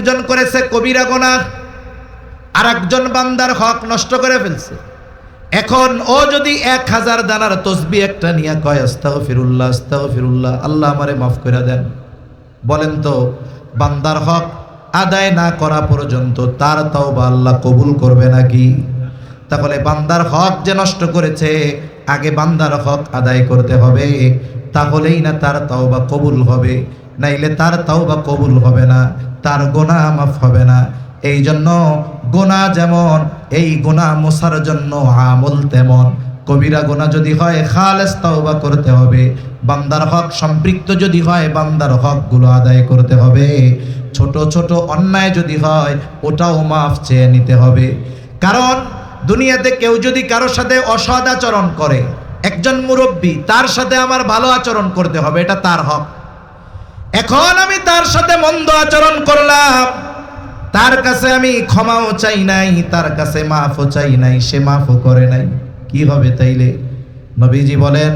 একজন করেছে কবিরা গুনাহ, আর একজন বান্দার হক নষ্ট করে ফেলছে। এখন ও যদি 1000 দানার তসবিহ একটা নিয়ে কয় আস্তাগফিরুল্লাহ আস্তাগফিরুল্লাহ, আল্লাহ আমারে মাফ করে দেন, বলেন তো বান্দার হক আদায় না করা পর্যন্ত তার তওবা আল্লাহ কবুল করবে নাকি? তাহলে বান্দার হক যে নষ্ট করেছে, আগে বান্দার হক আদায় করতে হবে, তাহলেই না তার তওবা কবুল হবে, নাইলে তার তওবা কবুল হবে না, তার গুনাহ মাফ হবে না। এই জন্য গুনাহ যেমন, এই গুনাহ মোছার জন্য আমল তেমন। কবিরা গুনাহ যদি হয় খালেস তওবা করতে হবে, বান্দার হক সম্পৃক্ত যদি হয় বান্দার হকগুলো আদায় করতে হবে, ছোট ছোট অন্যায় যদি হয় ওটাও মাফ চেয়ে নিতে হবে। কারণ দুনিয়াতে কেউ যদি কারোর সাথে অসৎ আচরণ করে, একজন মুরব্বী, তার সাথে আমার ভালো আচরণ করতে হবে, এটা তার হক। এখন আমি তার সাথে মন্দ আচরণ করলাম, তার কাছে আমি ক্ষমাও চাই নাই, তার কাছে মাফও চাই নাই, সে মাফও করে নাই, কি হবে তাইলে? নবীজি বলেন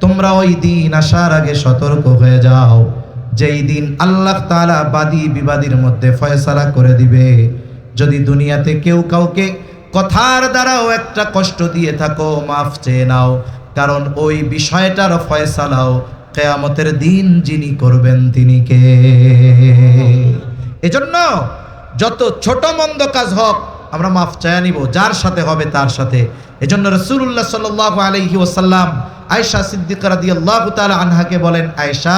তোমরা ওই দিন আসার আগে সতর্ক হয়ে যাও, যেই দিন আল্লাহ তাআলা বাদী বিবাদীর মধ্যে ফয়সালা করে দিবে। যদি দুনিয়াতে কেউ কাউকে কথার দ্বারাও একটা কষ্ট দিয়ে থাকো, মাফ চেয়ে নাও, কারণ ওই বিষয়টার ফয়সালাও কিয়ামতের দিন যিনি করবেন তিনি কে? এজন্য যত ছোট মন্দ কাজ হোক আমরা মাফ চায় নিব, যার সাথে হবে তার সাথে। এজন্য রাসূলুল্লাহ সাল্লাল্লাহু আলাইহি ওয়াসাল্লাম আয়েশা সিদ্দিকা রাদিয়াল্লাহু তাআলা আনহাকে বলেন, আয়েশা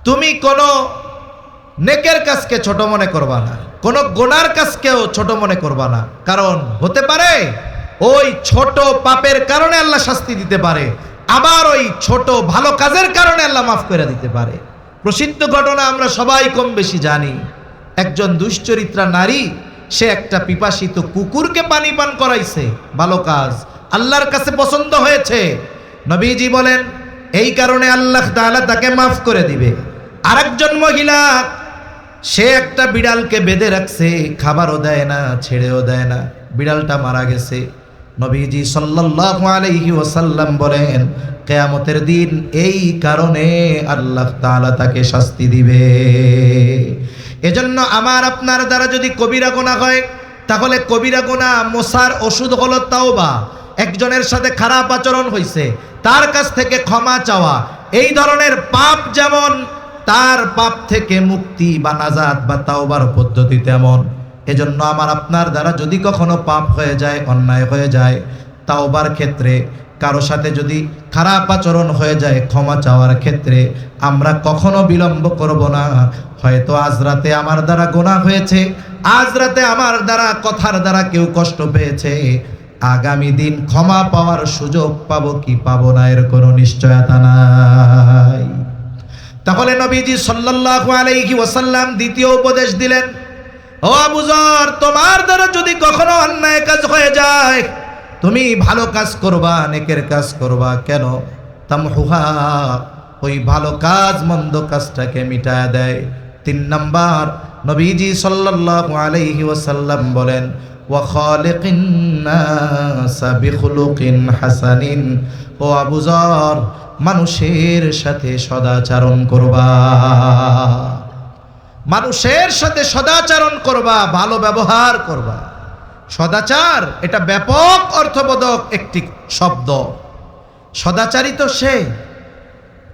তুমি কোনো নেকের কাজকে ছোট মনে করবা না, কোনো গুনার কাজকেও ছোট মনে করবা না, কারণ হতে পারে ওই ছোট পাপের কারণে আল্লাহ শাস্তি দিতে পারে, আবার ওই ছোট ভালো কাজের কারণে আল্লাহ মাফ করে দিতে পারে। প্রসিদ্ধ ঘটনা আমরা সবাই কম বেশি জানি। একজন দুশ্চরিত্রা নারী, সে একটা পিপাসিত কুকুরকে পানি পান করাইছে, ভালো কাজ, আল্লাহর কাছে পছন্দ হয়েছে। নবীজি বলেন এই কারণে আল্লাহ তাআলা তাকে মাফ করে দিবে। আরেকজন মহিলা, সে একটা বিড়ালকে বেঁধে রাখছে, খাবারও দেয় না, ছেড়েও দেয় না, বিড়ালটা মারা গেছে। নবীজি সাল্লাল্লাহু আলাইহি ওয়াসাল্লাম বলেন কিয়ামতের দিন এই কারণে আল্লাহ তাআলা তাকে শাস্তি দিবে। এজন্য আমার আপনার দ্বারা যদি কবিরা গুনাহ হয়, তাহলে কবিরা গুনাহ মোছার ওষুধ হলো তাওবা। একজনের সাথে খারাপ আচরণ হয়েছে, তার কাছ থেকে ক্ষমা চাওয়া, এই ধরনের পাপ যেমন তার পাপ থেকে মুক্তি বা নাজাত বা তাওবার পদ্ধতি তেমন। এজন্য আমার আপনার দ্বারা যদি কখনো পাপ হয়ে যায়, অন্যায় হয়ে যায়, তাওবার ক্ষেত্রে কারো সাথে যদি খারাপ আচরণ হয়ে যায়, ক্ষমা চাওয়ার ক্ষেত্রে আমরা কখনো বিলম্ব করব না। হয়তো আজ রাতে আমার দ্বারা গুনাহ হয়েছে, আজ রাতে আমার দ্বারা কথার দ্বারা কেউ কষ্ট পেয়েছে, আগামী দিন ক্ষমা পাওয়ার সুযোগ পাবো কি পাবো না এর কোনো নিশ্চয়তা নাই। তাহলে নবীজি সাল্লাল্লাহু আলাইহি ওয়াসাল্লাম দ্বিতীয় উপদেশ দিলেন, ও আবু যর, তোমার দ্বারা যদি কখনো অন্যায় কাজ হয়ে যায়, তুমি ভালো কাজ করবা, নেকের কাজ করবা, কেন? তামহুহা, ওই ভালো কাজ মন্দ কাজটাকে মিটায়া দেয়। 3 নাম্বার, নবীজি সাল্লাল্লাহু আলাইহি ওয়াসাল্লাম বলেন ওয়া খালিকিন নাসা বিখুলুকিন হাসানিন, ও আবু যর, মানুষের সাথে সদাচরণ করবা, মানুষের সাথে সদাচরণ করবা, ভালো ব্যবহার করবা। সদাচার এটা ব্যাপক অর্থবোধক একটি শব্দ। সদাচারী তো সে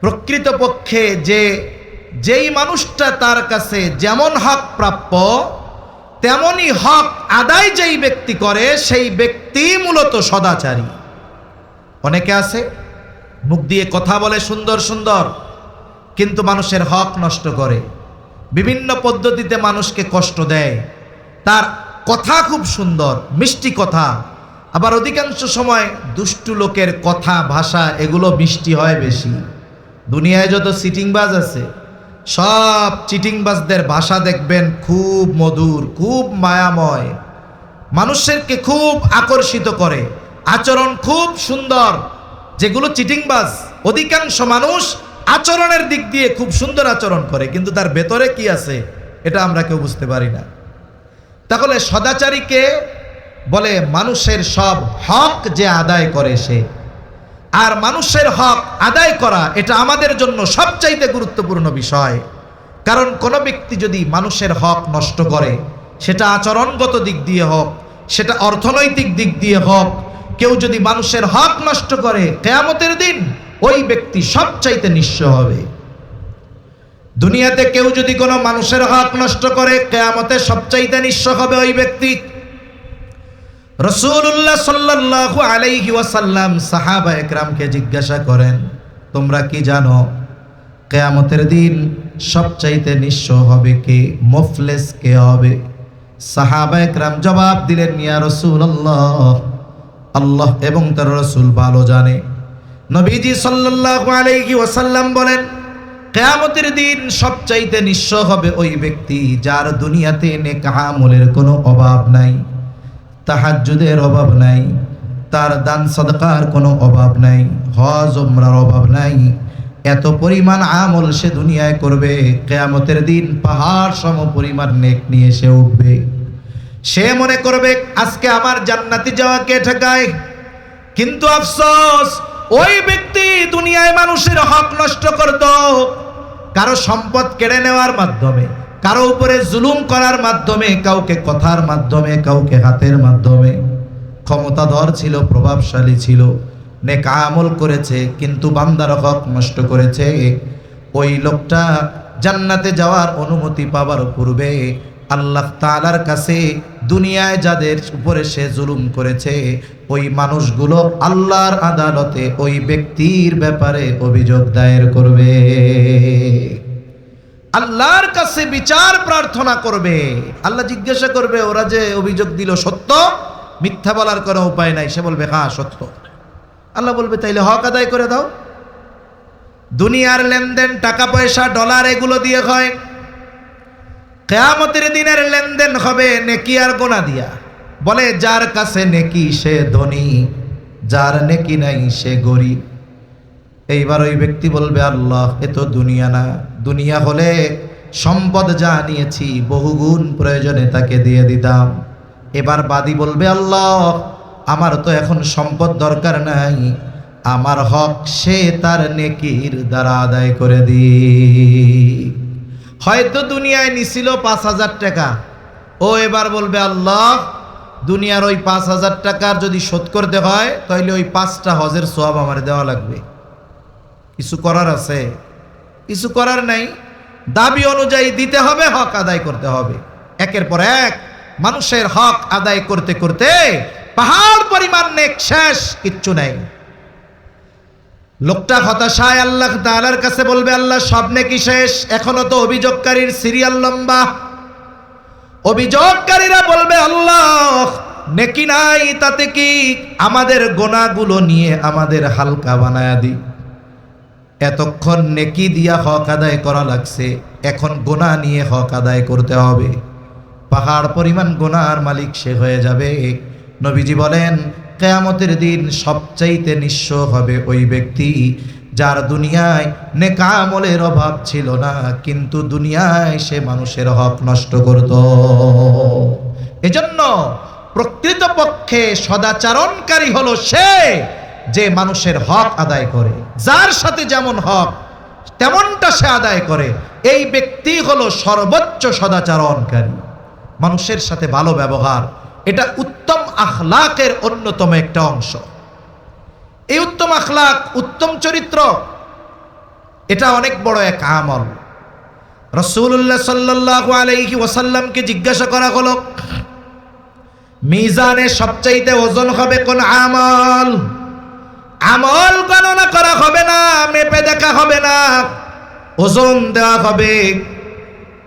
প্রকৃতপক্ষে যেই মানুষটা তার কাছে যেমন হক প্রাপ্য তেমনি হক আদায় যেই ব্যক্তি করে, সেই ব্যক্তি মূলত সদাচারী। অনেকে আছে মুখ দিয়ে কথা বলে সুন্দর সুন্দর, কিন্তু মানুষের হক নষ্ট করে, বিভিন্ন পদ্ধতিতে মানুষকে কষ্ট দেয়। তার কথা খুব সুন্দর, মিষ্টি কথা, আবার অধিকাংশ সময় দুষ্টু লোকের কথা ভাষা এগুলো মিষ্টি হয় বেশি। দুনিয়ায় যত চিটিংবাজ আছে, সব চিটিংবাজদের ভাষা দেখবেন খুব মধুর, খুব মায়াময়, মানুষকে খুব আকর্ষিত করে, আচরণ খুব সুন্দর। যেগুলো চিটিংবাজ, অধিকাংশ মানুষ আচরণের দিক দিয়ে খুব সুন্দর আচরণ করে, কিন্তু তার ভেতরে কি আছে এটা আমরা কেউ বুঝতে পারি না। তাহলে সদাচারীকে বলে মানুষের সব হক যে আদায় করে সে। আর মানুষের হক আদায় করা এটা আমাদের জন্য সবচাইতে গুরুত্বপূর্ণ বিষয়। কারণ কোনো ব্যক্তি যদি মানুষের হক নষ্ট করে, সেটা আচরণগত দিক দিয়ে হোক, সেটা অর্থনৈতিক দিক দিয়ে হোক, কেউ যদি মানুষের হক নষ্ট করে, কিয়ামতের দিন ওই ব্যক্তি সবচাইতে নিঃস্ব হবে। দুনিয়াতে কেউ যদি কোনো মানুষের হক নষ্ট করে, কিয়ামতে সবচাইতে নিঃস্ব হবে ওই ব্যক্তি। রাসূলুল্লাহ সাল্লাল্লাহু আলাইহি ওয়াসাল্লাম সাহাবা একরামকে জিজ্ঞাসা করেন, তোমরা কি জানো কিয়ামতের দিন সবচাইতে নিঃস্ব হবে কে, মুফলিস কে হবে? সাহাবা একরাম জবাব দিলেন, ইয়া রাসূলুল্লাহ, আল্লাহ এবং তার রাসূল ভালো জানে। নবীজি সাল্লাল্লাহু আলাইহি ওয়াসাল্লাম বলেন, কিয়ামতের দিন সবচাইতে নিঃস্ব হবে ওই ব্যক্তি যার দুনিয়াতে নেক আমলের কোনো অভাব নাই, তাহাজ্জুদের অভাব নাই, তার দান সাদকার কোনো অভাব নাই, হজ উমরার অভাব নাই। এত পরিমাণ আমল সে দুনিয়ায় করবে, কিয়ামতের দিন পাহাড় সম পরিমাণ নেক নিয়ে সে উঠবে। সে মনে করবে আজকে আমার জান্নাতে যাওয়া কে ঠেকায়। কিন্তু আফসোস, ওই ব্যক্তি দুনিয়ায় মানুষের হক নষ্ট করত, কারো সম্পদ কেড়ে নেওয়ার মাধ্যমে, কারো উপরে জুলুম করার মাধ্যমে, কাউকে কথার মাধ্যমে, কাউকে হাতের মাধ্যমে। ক্ষমতাধর ছিল, প্রভাবশালী ছিল, নেক আমল করেছে, কিন্তু বান্দার হক নষ্ট করেছে। ওই লোকটা জান্নাতে যাওয়ার অনুমতি পাবার পূর্বে আল্লাহ তাআলার কাছে দুনিয়ায় যাদের উপরে সে জুলুম করেছে, ওই মানুষগুলো আল্লাহর আদালতে ওই ব্যক্তির ব্যাপারে অভিযোগ দায়ের করবে, আল্লাহর কাছে বিচার প্রার্থনা করবে। আল্লাহ জিজ্ঞাসা করবে, ওরা যে অভিযোগ দিল সত্য? মিথ্যা বলার কোনো উপায় নাই। সে বলবে হ্যাঁ সত্য। আল্লাহ বলবে তাইলে হক আদায় করে দাও। দুনিয়ার লেনদেন, টাকা পয়সা, ডলার, এগুলো দিয়ে হয়। কিয়ামতের দিনের লেনদেন হবে নেকি আর গুনাহ দিয়া। বলে যার কাছে নেকি সে ধনী, যার নেকি নাই সে গরিব। এইবার ওই ব্যক্তি বলবে, আল্লাহ এ তো দুনিয়া না, দুনিয়া হলে সম্পদ যা নিয়েছি বহুগুণ প্রয়োজনে তাকে দিয়ে দিতাম। এবার বাদী বলবে, আল্লাহ আমার তো এখন সম্পদ দরকার নাই, আমার হক সে তার নেকির দ্বারা আদায় করে দি। হয়তো দুনিয়ায় নিছিল ৫,০০০ টাকা, ও এবার বলবে, আল্লাহ দুনিয়ার ওই ৫,০০০ টাকার যদি শোধ করতে হয় তাহলে ওই ৫টা হজের সওয়াব আমার দেওয়া লাগবে। কিছু করার আছে? কিছু করার নাই। দাবি অনুযায়ী দিতে হবে, হক আদায় করতে হবে। একের পর এক মানুষের হক আদায় করতে করতে পাহাড় পরিমাণ নেক শেষ, কিচ্ছু নাই। লোকটা হতাশায় আল্লাহ তাআলার কাছে বলবে, আল্লাহ সব নেকি শেষ, এখনো তো অভিযোগকারীর সিরিয়াল লম্বা। অভিযোগকারীরা বলবে, আল্লাহ নেকি নাই তাতে কি, আমাদের গুনাহগুলো নিয়ে আমাদের হালকা বানায়া দি। এতক্ষণ নেকি দিয়া হক আদায় করা লাগছে, এখন গুনাহ নিয়ে হক আদায় করতে হবে। পাহাড় পরিমাণ গুনাহর মালিক সে হয়ে যাবে। নবীজি বলেন, কিয়ামতের দিন সবচাইতে নিঃস্ব হবে ওই ব্যক্তি যার দুনিয়ায় নেক আমলের অভাব ছিল না, কিন্তু দুনিয়ায় সে মানুষের হক নষ্ট করত। এজন্য প্রকৃতপক্ষে সদাচরণকারী হলো সে যে মানুষের হক আদায় করে, যার সাথে যেমন হক তেমনটা সে আদায় করে। এই ব্যক্তি হলো সর্বোচ্চ সদাচরণকারী। মানুষের সাথে ভালো ব্যবহার, এটা উত্তম আখলাকের অন্যতম একটা অংশ। এই উত্তম আখলাক, উত্তম চরিত্র, এটা অনেক বড় এক আমল। রাসূলুল্লাহ সাল্লাল্লাহু আলাইহি ওয়াসাল্লামকে জিজ্ঞাসা করা হলো, মিজানে সবচাইতে ওজন হবে কোন আমল? আমল গণনা করা হবে না, মেপে দেখা হবে না, ওজন দেওয়া হবে।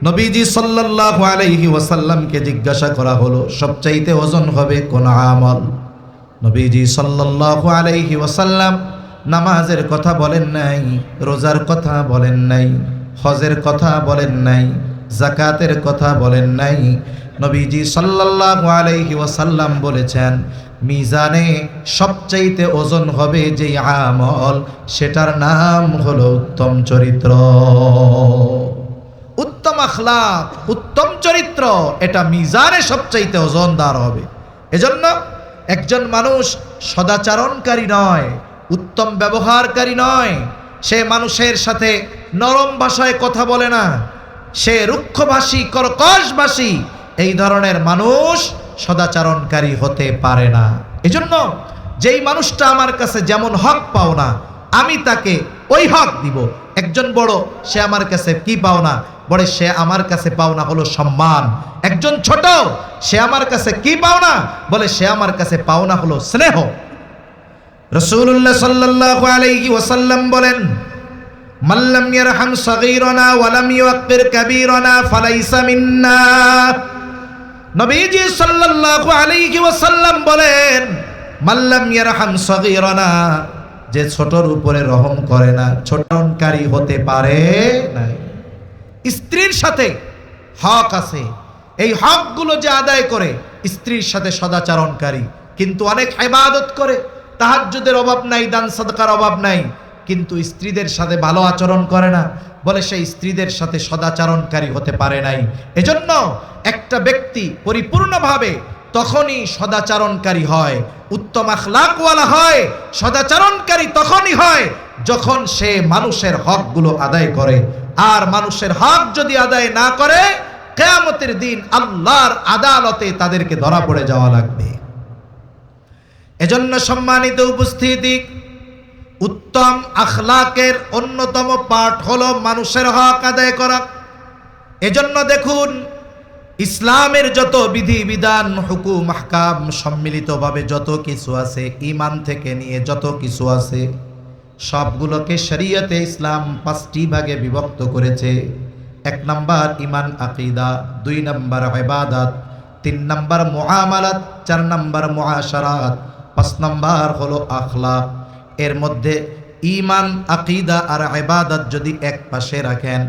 নবীজি সাল্লাল্লাহু আলাইহি ওয়াসাল্লামকে জিজ্ঞাসা করা হলো, সবচাইতে ওজন হবে কোন আমল? নবীজি সাল্লাল্লাহু আলাইহি ওয়াসাল্লাম নামাজের কথা বলেন নাই, রোজার কথা বলেন নাই, হজের কথা বলেন নাই, যাকাতের কথা বলেন নাই। নবীজি সাল্লাল্লাহু আলাইহি ওয়াসাল্লাম বলেছেন, মিজানে সবচাইতে ওজন হবে যে আমল, সেটার নাম হলো উত্তম চরিত্র। উত্তম আখলাক, উত্তম চরিত্র, এটা মিজানে সবচাইতে ওজনদার হবে। এজন্য একজন মানুষ সদাচরণকারী নয়, উত্তম ব্যবহারকারী নয়, সে মানুষের সাথে নরম ভাষায় কথা বলে না, সে রুক্ষভাষী কর্কশভাষী এই ধরনের মানুষ সদাচরণকারী হতে পারে না। এজন্য যেই মানুষটা আমার কাছে যেমন হক পাও না আমি তাকে ওই হক দিব। একজন বড়, সে আমার কাছে কি পাও না? বলে সে আমার কাছে পাওনা হলো সম্মান। একজন ছোট, সে আমার কাছে কি পাওনা? বলে সে আমার কাছে পাওনা হলো স্নেহ। রাসূলুল্লাহ সাল্লাল্লাহু আলাইহি ওয়াসাল্লাম বলেন, মাল্লাম ইয়ারহাম সাগীরানা ওয়া লাম ইউক্কির কাবীরানা ফালাইসা মিন্না। নবীজি সাল্লাল্লাহু আলাইহি ওয়াসাল্লাম বলেন, মাল্লাম ইয়ারহাম সাগীরানা, যে ছোটর উপরে রহম করে না, ছোটনকারী হতে পারে না। স্ত্রীর সাথে হক আছে, এই হকগুলো যে আদায় করে, স্ত্রীর সাথে সদাচরণকারী, কিন্তু অনেক ইবাদত করে, তাহাজ্জুদের অভাব নাই, দান সাদকার অভাব নাই, কিন্তু স্ত্রীদের সাথে ভালো আচরণ করে না, বলে সেই স্ত্রীদের সাথে সদাচরণকারী হতে পারে নাই। এজন্য একটা ব্যক্তি পরিপূর্ণভাবে তখনই সদাচরণকারী হয়, উত্তম আখলাকওয়ালা হয়, সদাচরণকারী তখনই হয় যখন সে মানুষের হকগুলো আদায় করে। আর মানুষের হক যদি আদায় না করে, কিয়ামতের দিন আল্লাহর আদালতে তাদেরকে ধরা পড়ে যাওয়া লাগবে। এজন্য সম্মানিত উপস্থিতি, উত্তম আখলাকের অন্যতম পাঠ হলো মানুষের হক আদায় করা। এজন্য দেখুন, ইসলামের যত বিধি বিধান, হুকুম আহকাম সম্মিলিতভাবে যত কিছু আছে, ঈমান থেকে নিয়ে যত কিছু আছে, সবগুলোকে শরীয়তে ইসলাম 5টি ভাগে বিভক্ত করেছে। 1 নাম্বার ঈমান আকীদা, 2 নাম্বার ইবাদত, 3 নাম্বার মুআমালাত, 4 নাম্বার মুআশারাত, 5 নাম্বার হলো আখলাক। এর মধ্যে ঈমান আকীদা আর ইবাদত যদি এক পাশে রাখেন,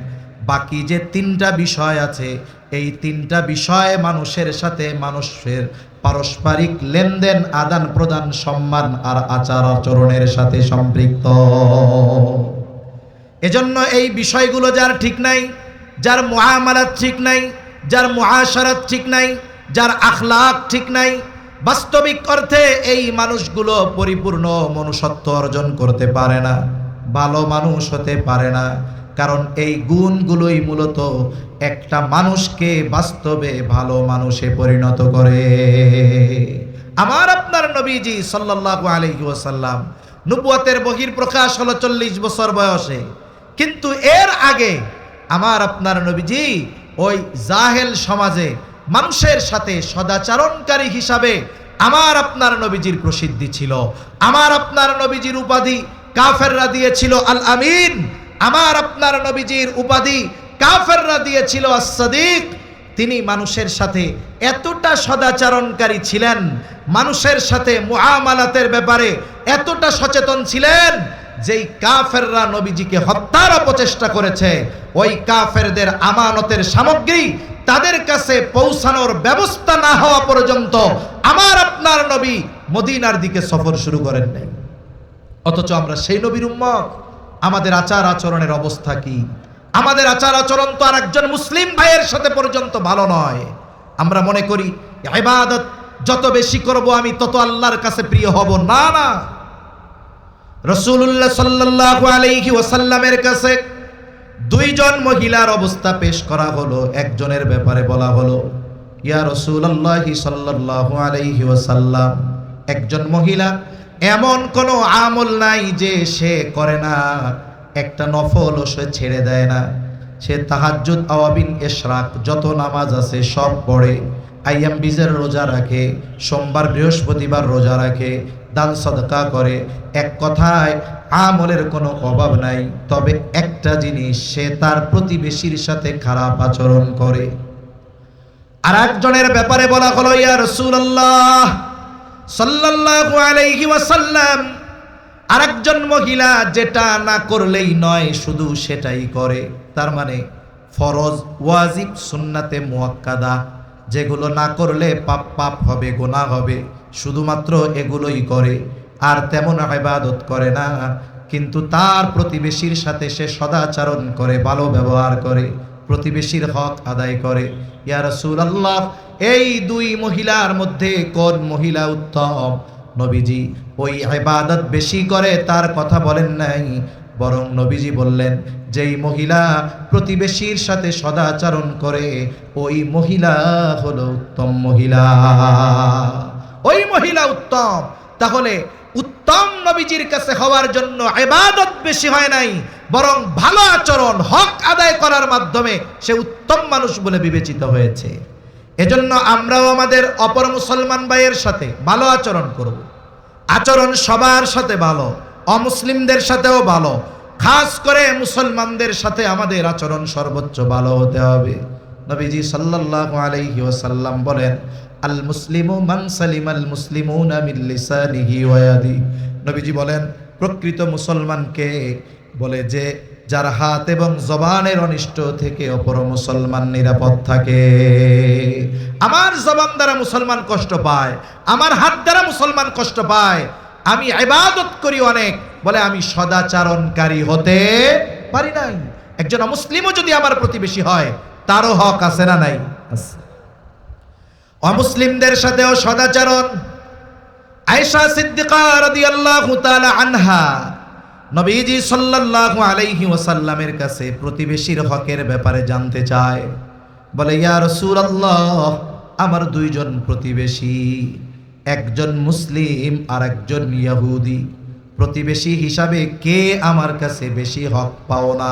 বাকি যে 3টা বিষয় আছে, এই 3টা বিষয় মানুষের সাথে মানুষের পারস্পরিক লেনদেন, আদান প্রদান, সম্মান আর আচার আচরণের সাথে সম্পৃক্ত। এজন্য এই বিষয়গুলো যার ঠিক নাই, যার মুআমালাত ঠিক নাই, যার মুআশারাত ঠিক নাই, যার আখলাক ঠিক নাই, বাস্তবিক অর্থে এই মানুষগুলো পরিপূর্ণ মনুষ্যত্ব অর্জন করতে পারে না, ভালো মানুষ হতে পারে না। কারণ এই গুণগুলোই মূলত একটা মানুষকে বাস্তবে ভালো মানুষে পরিণত করে। আমার আপনার নবীজি সাল্লাল্লাহু আলাইহি ওয়াসাল্লাম নবুয়তের বহিঃপ্রকাশ হলো 40 বছর বয়সে, কিন্তু এর আগে আমার আপনার নবীজি ওই জাহেল সমাজে মানুষের সাথে সদাচরণকারী হিসাবে আমার আপনার নবীজির প্রসিদ্ধি ছিল। আমার আপনার নবীজির উপাধি কাফেররা দিয়েছিল আল আমিন। আমার আপনার নবীজির উপাধি কাফেররা দিয়েছিল as-সাদিক। তিনি মানুষের সাথে এতটা সদাচরণকারী ছিলেন, মানুষের সাথে মুআমালাতের ব্যাপারে এতটা সচেতন ছিলেন, যেই কাফেররা নবীজিকে হত্যার অপচেষ্টা করেছে, ওই কাফেরদের আমানতের সামগ্রী তাদের কাছে পৌঁছানোর ব্যবস্থা না হওয়া পর্যন্ত আমার আপনার নবী মদিনার দিকে সফর শুরু করেন নাই। অথচ আমরা সেই নবীর উম্মত। আমাদের আচার আচরণের অবস্থা কি? আমাদের আচার আচরণ তো আর একজন মুসলিম ভাইয়ের সাথে পর্যন্ত ভালো নয়। আমরা মনে করি ইবাদত যত বেশি করব আমি তত আল্লাহর কাছে প্রিয় হব। না না, রাসূলুল্লাহ সাল্লাল্লাহু আলাইহি ওয়াসাল্লামের কাছে 2 জন মহিলার অবস্থা পেশ করা হলো। একজনের ব্যাপারে বলা হলো, ইয়া রাসূলুল্লাহ সাল্লাল্লাহু আলাইহি ওয়াসাল্লাম, একজন মহিলা এমন কোনো আমল নাই যে সে করে না, একটা নফলও সে ছেড়ে দেয় না। সে তাহাজ্জুদ, আওয়াবিন, ইশরাক যত নামাজ আছে সব পড়ে, আইয়াম বিজের রোজা রাখে, সোমবার বৃহস্পতিবার রোজা রাখে, দান সাদকা করে। এক কথায় আমলের কোনো অভাব নাই। তবে একটা জিনিস, সে তার প্রতিবেশীর সাথে খারাপ আচরণ করে। আর একজনের ব্যাপারে বলা হলো, ইয়া রাসূলুল্লাহ সাল্লাল্লাহু আলাইহি ওয়াসাল্লাম, আরেকজন মহিলা যেটা না করলেই নয়, শুধু সেটাই করে। তার মানে ফরজ, ওয়াজিব, সুন্নাতে মুআক্কাদা, যেগুলো না করলে পাপ হবে, গুনাহ হবে, শুধুমাত্র এগুলোই করে, আর তেমন ইবাদত করে না। কিন্তু তার প্রতিবেশীর সাথে সে সদাচরণ করে, ভালো ব্যবহার করে, প্রতিবেশীর হক আদায় করে। ইয়া রাসূলুল্লাহ, এই 2 মহিলার মধ্যে কোন মহিলা উত্তম? নবীজি ওই ইবাদত বেশি করে তার কথা বলেন নাই, বরং নবীজি বললেন, যেই মহিলা প্রতিবেশীর সাথে সদাচরণ করে ওই মহিলা হলো উত্তম মহিলা, ওই মহিলা উত্তম। তাহলে উত্তম নবীজির কাছে হওয়ার জন্য ইবাদত বেশি হয় নাই, বরং ভালো আচরণ হক আদায় করার মাধ্যমে সে উত্তম মানুষ বলে বিবেচিত হয়েছে। এজন্য আমরাও আমাদের অপর মুসলমান ভাইয়ের সাথে ভালো আচরণ করব। আচরণ সবার সাথে ভালো, অমুসলিমদের সাথেও ভালো, খাস করে মুসলমানদের সাথে আমাদের আচরণ সর্বোচ্চ ভালো হতে হবে। নবীজি সাল্লাল্লাহু আলাইহি ওয়াসাল্লাম বলেন, আল মুসলিমু মান সালিমাল মুসলিমুনা মিন লিসানিহি ওয়া ইয়াদিহি। নবীজি বলেন, প্রকৃত মুসলমানকে বলে যে যার হাত এবং জবানের অনিষ্ট থেকে অপর মুসলমান নিরাপদ থাকে। আমার জবান দ্বারা মুসলমান কষ্ট পায়, আমার হাত দ্বারা মুসলমান কষ্ট পায়, আমি ইবাদত করি অনেক, বলে আমি সদাচরণকারী হতে পারি নাই। একজন অমুসলিমও যদি আমার প্রতিবেশী হয়, তারও হক আছে না নাই? আছে। অমুসলিমদের সাথেও সদাচরণ। আয়েশা সিদ্দিকা রাদিয়াল্লাহু তাআলা আনহা নবীজি সাল্লাল্লাহু আলাইহি ওয়াসাল্লামের কাছে প্রতিবেশীর হকের ব্যাপারে জানতে চায়। বলে, ইয়া রাসূলুল্লাহ, আমার দুইজন প্রতিবেশী, একজন মুসলিম আর একজন ইহুদি। প্রতিবেশী হিসাবে কে আমার কাছে বেশি হক পাও না?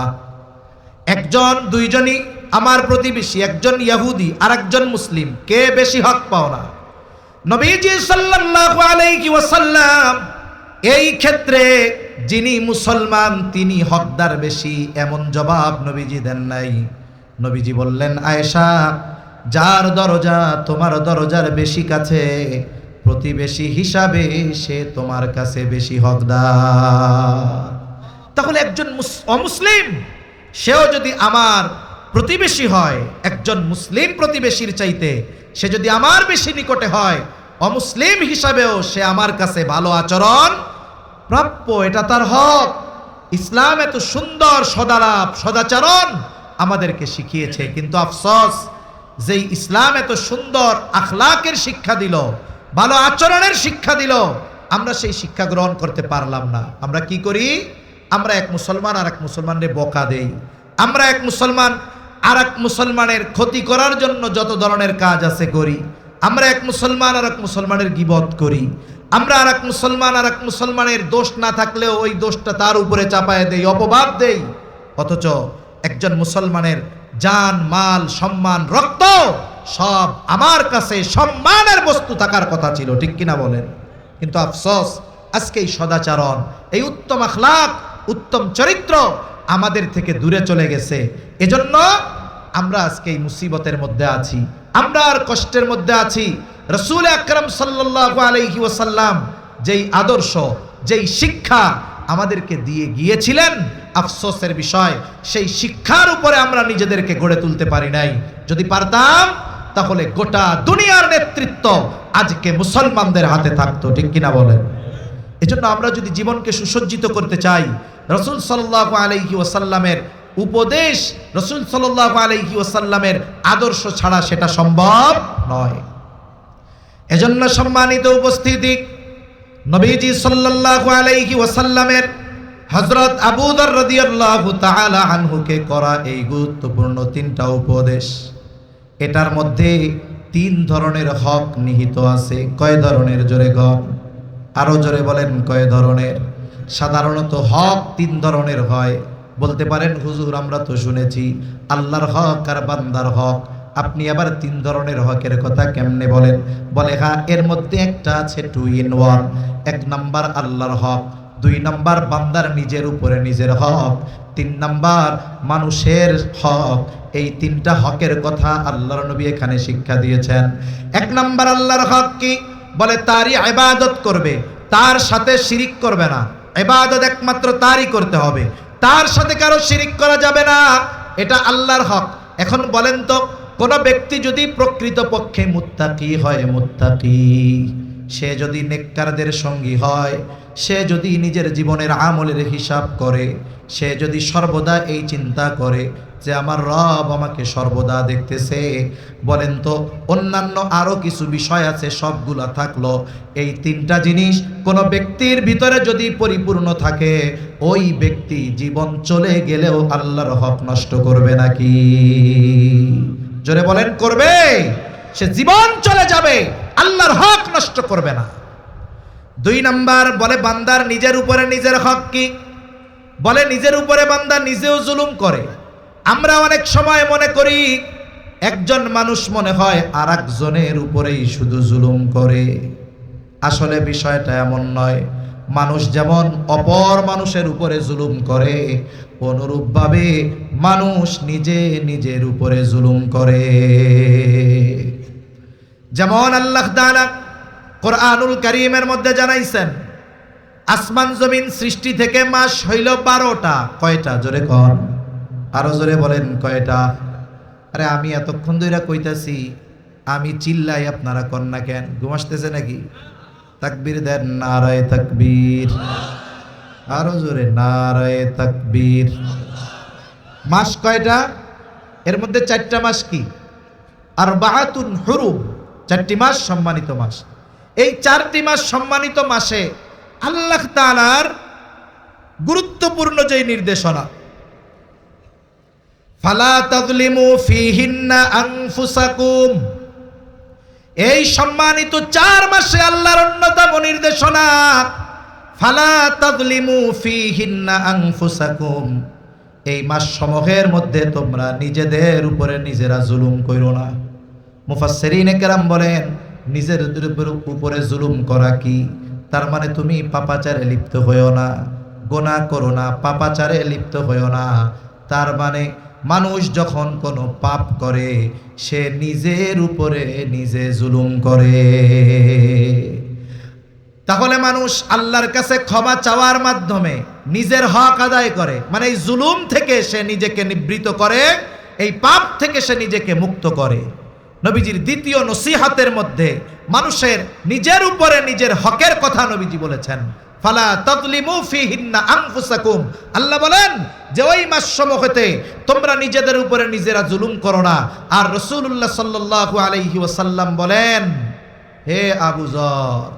দুইজনই আমার প্রতিবেশী, একজন ইহুদি আর একজন মুসলিম, কে বেশি হক পাও না? নবীজি সাল্লাল্লাহু আলাইহি ওয়াসাল্লাম এই ক্ষেত্রে যিনি মুসলমান তিনি হকদার বেশি, এমন জবাব নবীজি দেন নাই। নবীজি বললেন, আয়েশা, যার দরজা তোমার দরজার বেশি কাছে, প্রতিবেশী হিসাবে সে তোমার কাছে বেশি হকদার। তাহলে একজন অমুসলিম সেও যদি আমার প্রতিবেশী হয়, একজন মুসলিম প্রতিবেশীর চাইতে সে যদি আমার বেশি নিকটে হয়, অমুসলিম হিসাবেও সে আমার কাছে ভালো আচরণ প্রাপ্য, এটা তার হক। ইসলাম এত সুন্দর সদালাপ সদাচরণ আমাদেরকে শিখিয়েছে, কিন্তু আফসোস, যেই ইসলাম এত সুন্দর আখলাকের শিক্ষা দিল, ভালো আচরণের শিক্ষা দিল, আমরা সেই শিক্ষা গ্রহণ করতে পারলাম না। আমরা কি করি? আমরা এক মুসলমান আর এক মুসলমানের বকা দেই, আমরা এক মুসলমান আর এক মুসলমানের ক্ষতি করার জন্য যত ধরনের কাজ আছে করি, আমরা এক মুসলমান আর এক মুসলমানের গীবত করি, আমরা আর এক মুসলমান আর এক মুসলমানের দোষ না থাকলেও ওই দোষটা তার উপরে চাপায় দেই, অপবাদ দেই। অথচ একজন মুসলমানের জান, মাল, সম্মান, রক্ত সব আমার কাছে সম্মানের বস্তু থাকার কথা ছিল, ঠিক কিনা বলেন? কিন্তু আফসোস, আজকে এই সদাচরণ, এই উত্তম আখলাক, উত্তম চরিত্র আমাদের থেকে দূরে চলে গেছে। এজন্য আমরা আজকে এই মুসিবতের মধ্যে আছি, আমরা আর কষ্টের মধ্যে আছি। রাসূল আকরাম সাল্লাল্লাহু আলাইহি ওয়াসাল্লাম যেই আদর্শ, যেই শিক্ষা আমাদেরকে দিয়ে গিয়েছিলেন, আফসোসের বিষয় সেই শিক্ষার উপরে আমরা নিজেদেরকে গড়ে তুলতে পারি নাই। যদি পারতাম তাহলে গোটা দুনিয়ার নেতৃত্ব আজকে মুসলমানদের হাতে থাকতো, ঠিক কিনা বলেন? এজন্য আমরা যদি জীবনকে সুসজ্জিত করতে চাই, রাসূল সাল্লাল্লাহু আলাইহি ওয়াসাল্লামের উপদেশ, রাসূল সাল্লাল্লাহু আলাইহি ওয়াসাল্লামের আদর্শ ছাড়া সেটা সম্ভব নয়। এজন্য সম্মানিত উপস্থিতি, নবীজি সাল্লাল্লাহু আলাইহি ওয়াসাল্লামের হযরত আবু যর রাদিয়াল্লাহু তাআলা আনহুকে করা এই গুরুত্বপূর্ণ তিনটা উপদেশ, এটার মধ্যে তিন ধরনের হক নিহিত আছে। কয় ধরনের? জোরে কন, আরো জোরে বলেন, কয় ধরনের? সাধারণত হক তিন ধরনের হয়। বলতে পারেন, হুজুর আমরা তো শুনেছি আল্লাহর হক আর বান্দার হক, আপনি আবার তিন ধরনের হকের কথা কেমনে বলেন? বলে, হ্যাঁ, এর মধ্যে একটা আছে 2 in 1। 1 নাম্বার আল্লাহর হক, 2 নাম্বার বান্দার নিজের উপরে নিজের হক, 3 নাম্বার মানুষের হক। এই তিনটা হকের কথা আল্লাহর নবী এখানে শিক্ষা দিয়েছেন। 1 নাম্বার আল্লাহর হক কি? বলে তারই ইবাদত করবে, তার সাথে শিরিক করবে না। ইবাদত একমাত্র তারই করতে হবে, তার সাথে কারো শিরিক করা যাবে না, এটা আল্লাহর হক। এখন বলেন তো, কোন ব্যক্তি যদি প্রকৃত পক্ষে মুত্তাকি হয়, মুত্তাকি, সে যদি নেককারদের সঙ্গী হয়, সে যদি নিজের জীবনের আমলের হিসাব করে, সে যদি সর্বদা এই চিন্তা করে যে আমার রব আমাকে সর্বদা দেখতেছে। বলেন তো অন্যান্য আরো কিছু বিষয় আছে, সবগুলা থাকলো, এই তিনটা জিনিস কোনো ব্যক্তির ভিতরে যদি পরিপূর্ণ থাকে, ওই ব্যক্তি জীবন চলে গেলেও আল্লাহর হক নষ্ট করবে নাকি? জোরে বলেন, করবে? সে জীবন চলে যাবে, আল্লাহর হক নষ্ট করবে না। 2 নাম্বার বলে বান্দার নিজের উপরে নিজের হক কি? বলে নিজের উপরে বান্দা নিজেও জুলুম করে। আমরা অনেক সময় মনে করি একজন মানুষ মনে হয় আর একজনের উপরেই শুধু জুলুম করে। আসলে বিষয়টা এমন নয়। মানুষ যেমন অপর মানুষের উপরে জুলুম করে, অনুরূপভাবে মানুষ নিজে নিজের উপরে জুলুম করে। যেমন আল্লাহ তাআলা কোরআনুল কারীমের মধ্যে জানাইছেন, আসমান জমিন সৃষ্টি থেকে মাস হইল 12টা। কয়টা? জোরে কন, আরো জোরে বলেন কয়টা? আরে আমি এতক্ষণ ধরে কইতাছি, আমি চিল্লাই, আপনারা কন না কেন? ঘুম আসতেছে নাকি? তাকবীর দেন, নারায়ে তাকবীর। আরো জোরে, নারায়ে তাকবীর। মাস কয়টা? এর মধ্যে 4টা মাস কি? আরবাআতুন হুরুম, 4টি মাস সম্মানিত মাস। এই 4টি মাস সম্মানিত মাসে আল্লাহ তাআলার গুরুত্বপূর্ণ যে নির্দেশনা, ফালা তাযলিমু ফীহিন্না আনফুসাকুম, এই সম্মানিত 4 মাসে আল্লাহর অন্যতম নির্দেশনা, ফালা তাযলিমু ফীহিন্না আনফুসাকুম, এই মাস সমূহের মধ্যে তোমরা নিজেদের উপরে নিজেরা জুলুম কইরো না। মুফাসসিরিনে কেরাম বলেন, নিজের উপরে জুলুম করা কি? তার মানে তুমি পাপাচারে লিপ্ত হইও না, গুনাহ করো না, পাপাচারে লিপ্ত হইও না। তার মানে মানুষ যখন কোনো পাপ করে, সে নিজের উপরে নিজে জুলুম করে। তাহলে মানুষ আল্লাহর কাছে ক্ষমা চাওয়ার মাধ্যমে নিজের হক আদায় করে, মানে এই জুলুম থেকে সে নিজেকে নিবৃত করে, এই পাপ থেকে সে নিজেকে মুক্ত করে। নবীজির দ্বিতীয় নসিহতের মধ্যে মানুষের নিজের উপরে নিজের হকের কথা নবীজি বলেছেন, ফালা তাযলিমু ফীহিন্না আনফুসাকুম। আল্লাহ বলেন যে ওই মাসসমূহেতে তোমরা নিজেদের উপরে নিজেরা জুলুম করো না। আর রাসূলুল্লাহ সাল্লাল্লাহু আলাইহি ওয়াসাল্লাম বলেন, হে আবু যর,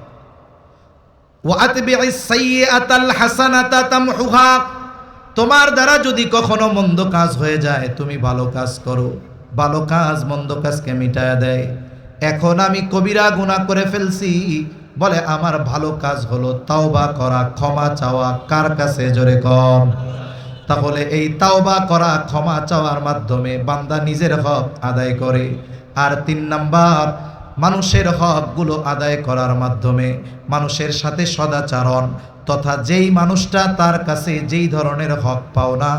ওয়া আতবি'is সাইয়্যাতাল হাসানাতা তামহুহা, তোমার দ্বারা যদি কখনো মন্দ কাজ হয়ে যায়, তুমি ভালো কাজ করো, ভালো কাজ মন্দ কাজকে মিটায়া দেয়। এখন আমি কবিরা গুনাহ করে ফেলছি, বলে আমার ভালো কাজ হলো তাওবা করা, ক্ষমা চাওয়া। কার কাছে? জোরে কম। তাহলে এই তাওবা করা, ক্ষমা চাওয়ার মাধ্যমে বান্দা নিজের হক আদায় করে। আর 3 নাম্বার, মানুষের হকগুলো আদায় করার মাধ্যমে মানুষের সাথে সদাচরণ, তথা যেই মানুষটা তার কাছে যেই ধরনের হক পাও না,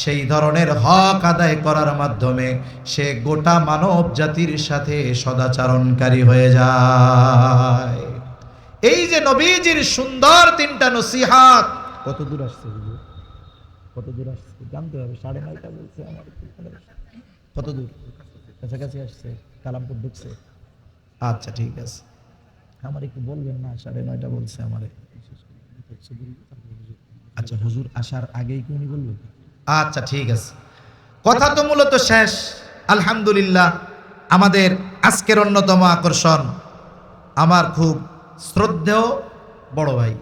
সেই ধরনের হক আদায় করার মাধ্যমে সে গোটা মানব জাতির সাথে সদাচরণকারী হয়ে যায়। এই যে নবীজির সুন্দর 3টা নসিহত, কত দূর আসছে? কত দূর আসছে জানতে হবে। 9:30টা বলছে আমার। কত দূর? কাছাকাছি আসছে, কালামপুর ঢুকছে। আচ্ছা ঠিক আছে, আমার একটু বলবেন না? 9:30টা বলছে আমারে। আচ্ছা, হুজুর আসার আগেই কি উনি বলবেন? আচ্ছা ঠিক আছে, কথা তো মূলত শেষ। আলহামদুলিল্লাহ, আমাদের আজকের অন্যতম আকর্ষণ আমার খুব শ্রদ্ধেয় বড় ভাই